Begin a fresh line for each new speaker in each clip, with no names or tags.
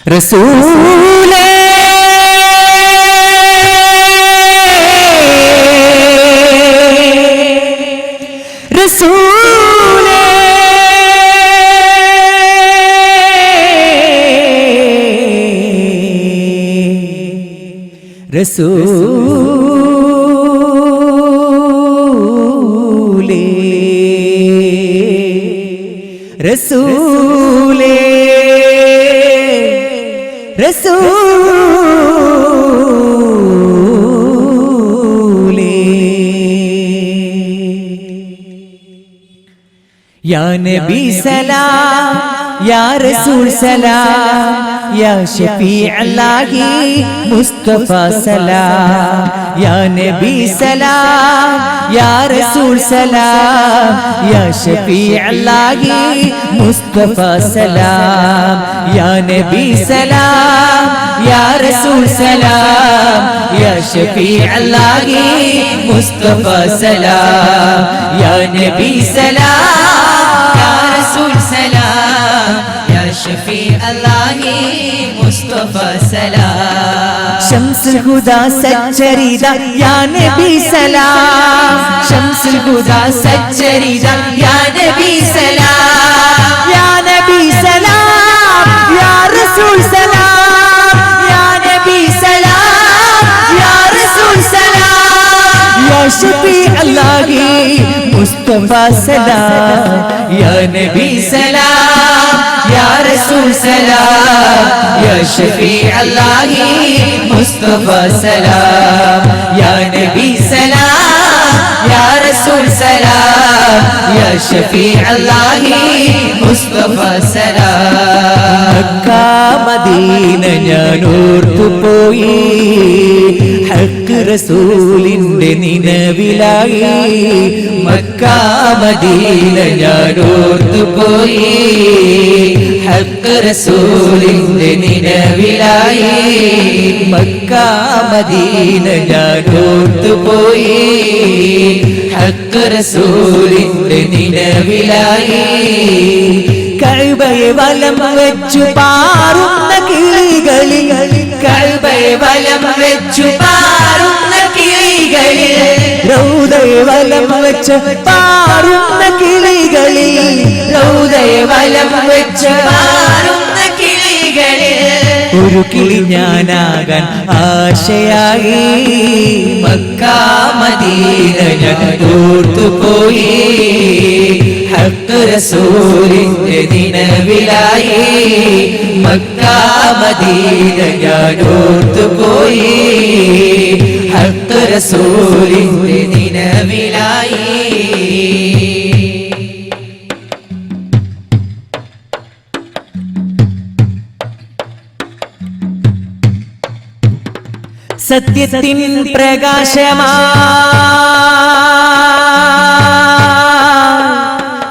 റസൂലേ റസൂലേ റസൂലേ റസൂലേ റസൂലേ യാ നബി സലാം യാ റസൂൽ സലാം യാ ശഫീഅ അല്ലാഹി മുസ്തഫ സലാം യാ നബി സലാം യാ റസൂൽ സലാം യാ ശഫീഅ അല്ലാഹി മുസ്തഫ സലാം യാ നബി സലാം യാ റസൂൽ സലാം യാ ശഫീഅ അല്ലാഹി മുസ്തഫ സലാം യാ നബി സലാം യാ റസൂൽ സലാം യാ ശഫീഅ അല്ലാഹി മുസ്തഫ സലാം ശംസുൽ ഹുദാ സച്ചരിത യാ നബി സലാം ശംസുൽ ഹുദാ സച്ചരിത യാ നബി സലാം യാ നബി സലാം യാ റസൂൽ സലാം യാ നബി സലാം യാ റസൂൽ സലാം യാ ശഫീഅ അല്ലാഹി മുസ്തഫ സലാം യാ നബി സലാം യാ റസൂൽ സലാം യാ ശഫീഅ അല്ലാഹി മുസ്തഫ സലാം യാ നബി സലാം യാ റസൂൽ സലാം യാ ശഫീഅ അല്ലാഹി മുസ്തഫ സലാം മക്ക മദീന ഞാൻ ഓർത്തുപോയി ഹഖ് റസൂലിന്റെ നിനവിലായി മക്ക മദീന ഞാൻ ഓർത്തുപോയി ഹഖ് റസൂലിന്റെ നിനവിലായി മക്ക മദീന ഞാൻ ഓർത്തുപോയി ഹഖ് റസൂലിന്റെ നിനവിലായി കഅബയെ വലം വെച്ചു പാറുന്ന കിളികളിൽ കഅബയെ വലം വെച്ചു പാറുന്ന കിളികളിൽ റൗദയെ വലം വെച്ച് പാറുന്ന കിളികളിൽ റൗദയെ വലം വെച്ച് പാറുന്ന കിളികളിൽ ഒരു കിളി ഞാനാകാൻ ആശയായി മക്ക മദീന ഞാൻ ഓർത്തുപോയി ഹഖ് റസൂലിന്റെ നിനവിലായി മക്ക മദീന ഞാൻ ഓർത്തുപോയി ഹഖ് റസൂലിന്റെ നിനവിലായി സത്യത്തിൻ പ്രകാശമാ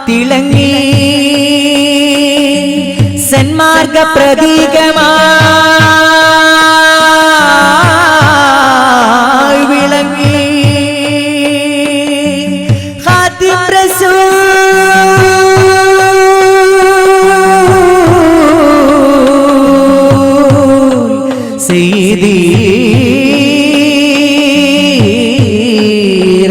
തിളങ്ങി സന്മാർഗ പ്രതീകമാ വിളങ്ങി ഖാതിം റസൂൽ സയ്യിദി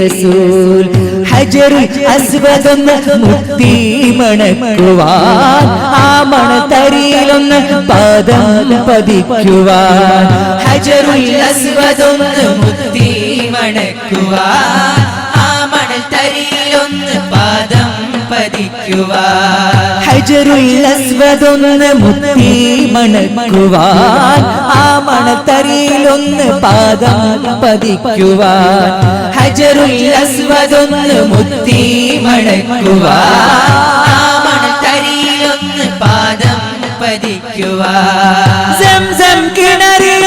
റസൂൽ ഹജറുൽ അസ്വദൊന്ന് മുത്തി മണക്കുവാൻ ആ മണത്തരിയിലൊന്ന് പാദം പതിക്കുവാൻ ഹജറുൽ അസ്വദൊന്ന് മുത്തി മണക്കുവാൻ ആ മണത്തരിയിലൊന്ന് പാദം പതിക്കുവാൻ ഹജറുൽ അസ്വദൊന്ന് മുത്തി മണക്കുവാൻ ആ മണത്തരിയിലൊന്ന് പാദം പതിക്കുവാൻ ഹജറുൽ അസ്വദൊന്ന് മുത്തി മണക്കുവാൻ ആ മണത്തരിയിലൊന്ന് പാദം പതിക്കുവാൻ സംസം കിണറിൽ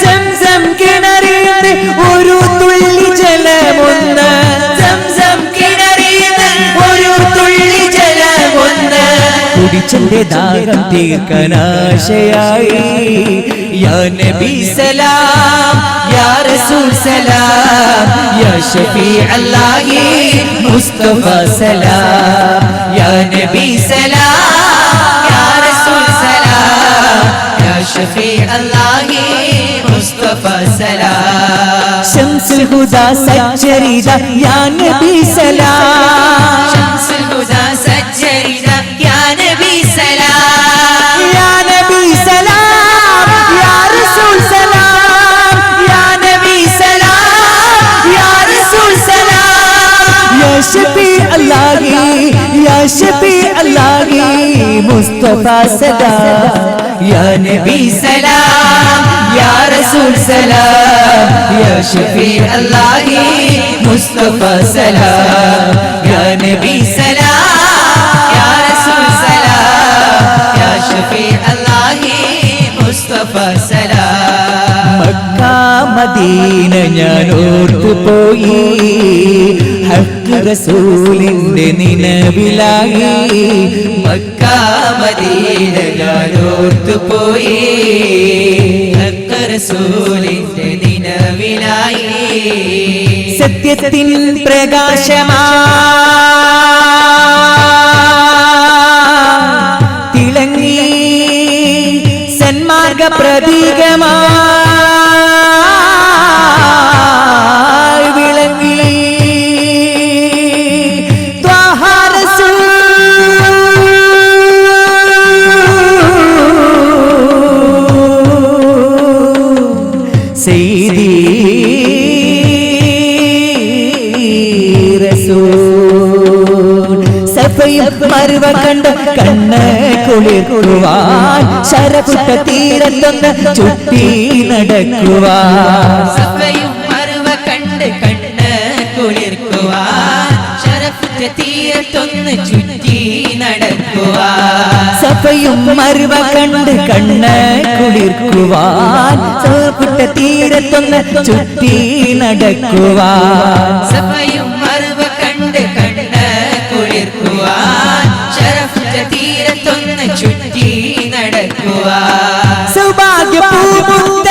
സംസം കിണറിൽ ഒരു തുള്ളി ജലമൊന്ന് സംസം കിണറിൽ ഒരു തുള്ളി ജലമൊന്ന് കുടിച്ചെന്റെ ദാഹം തീർക്കാനാശയായി യാ നബി സലാം യാ യാ റസൂൽ സലാം യാ ഷഫീ അല്ലാഹി മുസ്തഫ സലാം യാ നബി സലാം യാ റസൂൽ സലാം യാ ഷഫീ അല്ലാഹി മുസ്തഫ സലാം ശംസുൽ ഹുദാ സജ്ജരിദ യാ നബി സലാം ശംസുൽ ഹുദാ സജ്ജരിദ യാ നബി സലാം യാ നബി സലാം യാ റസൂൽ സലാം യാ നബി സലാം യാ റസൂൽ സലാം യാ ഷഫീ അല്ലാഹി യാ ഷഫീ അല്ലാഹി മുസ്തഫ സലാം യാ നബി സലാം യാ റസൂൽ സലാം യാ ഷഫീ അല്ലാഹി മുസ്തഫ സലാം യാ നബി സലാം യാ റസൂൽ സലാം യാ ഷഫീ അല്ലാഹി മുസ്തഫ സലാം മക്ക മദീന ഞാൻ ഓർത്തുപോയി ഹഖ് റസൂലിന്റെ നിലവിലായി മക്ക മദീന ഞാൻ ഓർത്തുപോയി ഹഖ് റസൂലിന്റെ നിലവിലായി സത്യത്തിൻ പ്രകാശമാ തിളങ്ങി സന്മാർഗ പ്രതീകമായി വിളങ്ങി ത്വാഹ റസൂൽ സയ്യിദി സഫയും മറുവ കണ്ട് കണ്ണ് കുളിർക്കുവാൻ ശരപുട്ട തീരത്തൊന്ന് ചുറ്റി നടക്കുവാൻ സഫയും മറുവ കണ്ട് കണ്ണ് കുളിർക്കുവാൻ ശരപുട്ട തീരത്തൊന്ന് ചുറ്റി നടക്കുവാൻ സഫയും മറുവ കണ്ട് കണ്ണ് കുളിർക്കുവാൻ ശരപുട്ട തീരത്തൊന്ന് ചുറ്റി നടക്കുവാൻ സഫയും മറുവ കണ്ട് കണ്ണ് കുളിർക്കുവാൻ ശരഫുറ്റ തീരത്തൊന്ന് ചുറ്റി നടക്കുവാൻ സൗഭാഗ്യപൂമുത്ത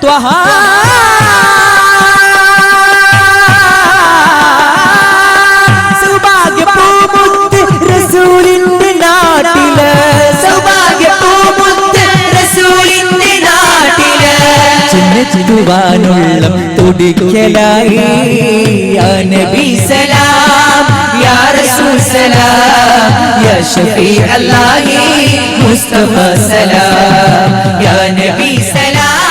ത്വഹ സൗഭാഗ്യപൂമുത്ത റസൂലിന്റെ നാട്ടില് സൗഭാഗ്യപൂമുത്ത റസൂലിന്റെ നാട്ടില് ചിന്തിക്കുവാനുള്ള തുടിക്കലായി യാ നബി സലാം യാ റസൂൽ സലാം യാ ഷഫീ അല്ലാഹി മുസ്തഫ സലാം യാ നബി സലാം